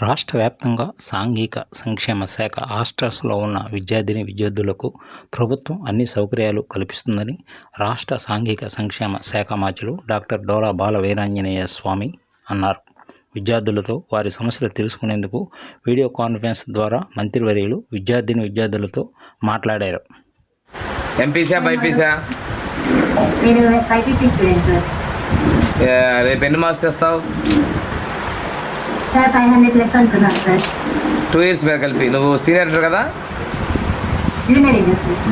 రాష్ట్ర వ్యాప్తంగా సాంఘిక సంక్షేమ శాఖ హాస్టల్స్లో ఉన్న విద్యార్థులకు ప్రభుత్వం అన్ని సౌకర్యాలు కల్పిస్తుందని రాష్ట్ర సాంఘిక సంక్షేమ శాఖ మంత్రులు డాక్టర్ డోలా బాల వీరాంజనేయ స్వామి అన్నారు. విద్యార్థులతో వారి సమస్యలు తెలుసుకునేందుకు వీడియో కాన్ఫరెన్స్ ద్వారా మంత్రివర్యులు విద్యార్థులతో మాట్లాడారు. ఎంపీసా బైపీసా? నేను బైపీసీ స్టూడెంట్ సార్. రేపు ఎన్ని మార్క్స్ తెస్తావు? 500+ అనుకున్నాను సార్. 2 years మీద కలిపి. నువ్వు సీనియర్ ఇంటర్ కదా?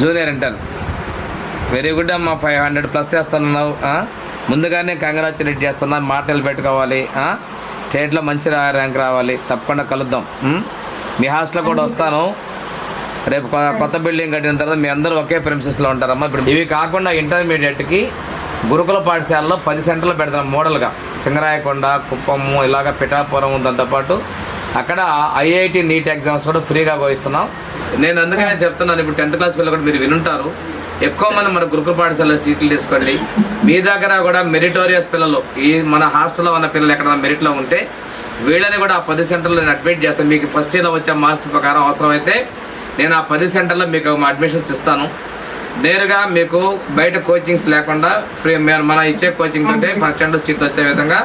Junior inter. వెరీ గుడ్ అమ్మా. 500+ తెస్తున్నావు. ముందుగానే కంగ్రాచులేట్ చేస్తున్నా. మాటలు పెట్టుకోవాలి. స్టేట్లో మంచి ర్యాంక్ రావాలి. తప్పకుండా కలుద్దాం. మీ హాస్టల్లో కూడా వస్తాను. రేపు కొత్త బిల్డింగ్ కట్టిన తర్వాత మీ అందరూ ఒకే ప్రెమిసెస్లో ఉంటారమ్మా. ఇప్పుడు ఇవి కాకుండా ఇంటర్మీడియట్కి గురుకుల పాఠశాలలో 10 సెంటర్లు పెడతాం మోడల్గా. సింగరాయకొండ, కుప్పము, ఇలాగ పిఠాపురం. దాంతోపాటు అక్కడ IIT నీట్ ఎగ్జామ్స్ కూడా ఫ్రీగా పోయిస్తున్నాం. నేను అందుకనే చెప్తున్నాను, ఇప్పుడు 10th క్లాస్ పిల్లలు కూడా మీరు వినుంటారు. ఎక్కువ మంది మన గురుకుల పాఠశాలలో సీట్లు తీసుకోండి. మీ దగ్గర కూడా మెరిటోరియస్ పిల్లలు, ఈ మన హాస్టల్లో ఉన్న పిల్లలు ఎక్కడైనా మెరిట్లో ఉంటే వీళ్ళని కూడా ఆ 10 సెంటర్లో నేను అడ్మిట్ చేస్తాను. మీకు ఫస్ట్ ఇయర్లో వచ్చే మార్క్స్ ప్రకారం అవసరమైతే నేను ఆ 10 సెంటర్లో మీకు అడ్మిషన్స్ ఇస్తాను. నేరుగా మీకు బయట కోచింగ్స్ లేకుండా ఫ్రీ మన ఇచ్చే కోచింగ్ తోటే ఫస్ట్ స్టాండర్డ్ సీట్లు వచ్చే విధంగా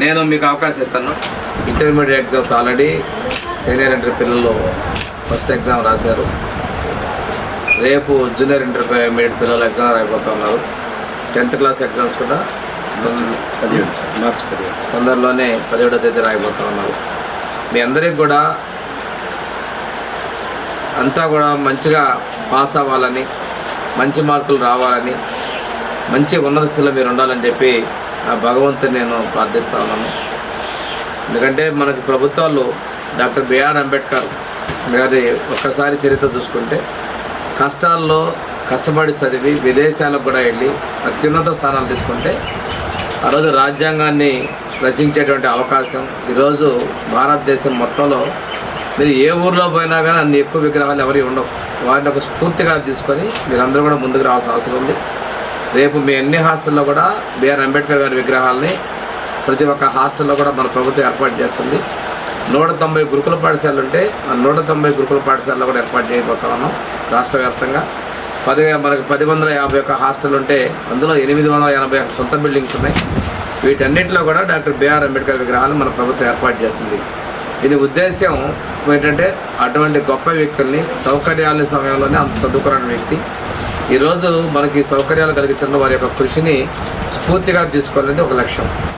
నేను మీకు అవకాశం ఇస్తాను. Intermediate exams already senior inter పిల్లలు ఫస్ట్ ఎగ్జామ్ రాశారు. రేపు జూనియర్ ఇంటర్మీడియట్ పిల్లలు ఎగ్జామ్ రాయిపోతూ ఉన్నారు. 10th క్లాస్ ఎగ్జామ్స్ కూడా తొందరలోనే 17వ తేదీ రాయిపోతూ ఉన్నారు. మీ అందరికి కూడా అంతా కూడా మంచిగా పాస్ అవ్వాలని, మంచి మార్కులు రావాలని, మంచి ఉన్నత స్థితిలో మీరు ఉండాలని చెప్పి ఆ భగవంతుని నేను ప్రార్థిస్తా ఉన్నాను. ఎందుకంటే మనకి ప్రభుత్వాలు డాక్టర్ బిఆర్ అంబేద్కర్ గారి ఒక్కసారి చరిత్ర చూసుకుంటే కష్టాల్లో కష్టపడి చదివి విదేశాలకు కూడా వెళ్ళి అత్యున్నత స్థానాలు తీసుకుంటే ఆ రోజు రాజ్యాంగాన్ని రచించేటువంటి అవకాశం ఈరోజు భారతదేశం మొత్తంలో మీరు ఏ ఊర్లో పోయినా కానీ అన్ని ఎక్కువ విగ్రహాలు ఎవరి ఉండవు. వాటిని ఒక స్ఫూర్తిగా తీసుకొని మీరందరూ కూడా ముందుకు రావాల్సిన అవసరం ఉంది. రేపు మీ అన్ని హాస్టల్లో కూడా బిఆర్ అంబేద్కర్ గారి విగ్రహాలని ప్రతి ఒక్క హాస్టల్లో కూడా మన ప్రభుత్వం ఏర్పాటు చేస్తుంది. 190 గురుకుల పాఠశాలలు ఉంటే ఆ 190 గురుకుల పాఠశాలలో కూడా ఏర్పాటు చేయబోతా ఉన్నాం. రాష్ట్ర వ్యాప్తంగా మనకు 1051 హాస్టల్ ఉంటే అందులో 880 సొంత బిల్డింగ్స్ ఉన్నాయి. వీటన్నిటిలో కూడా డాక్టర్ బిఆర్ అంబేద్కర్ విగ్రహాలను మన ప్రభుత్వం ఏర్పాటు చేస్తుంది. దీని ఉద్దేశం ఏంటంటే అటువంటి గొప్ప వ్యక్తుల్ని సౌకర్యాల సమయంలోనే అంత చదువుకున్న వ్యక్తి ఈరోజు మనకి సౌకర్యాలు కలిగించడంలో వారి యొక్క కృషిని స్ఫూర్తిగా తీసుకోవాలనేది ఒక లక్ష్యం.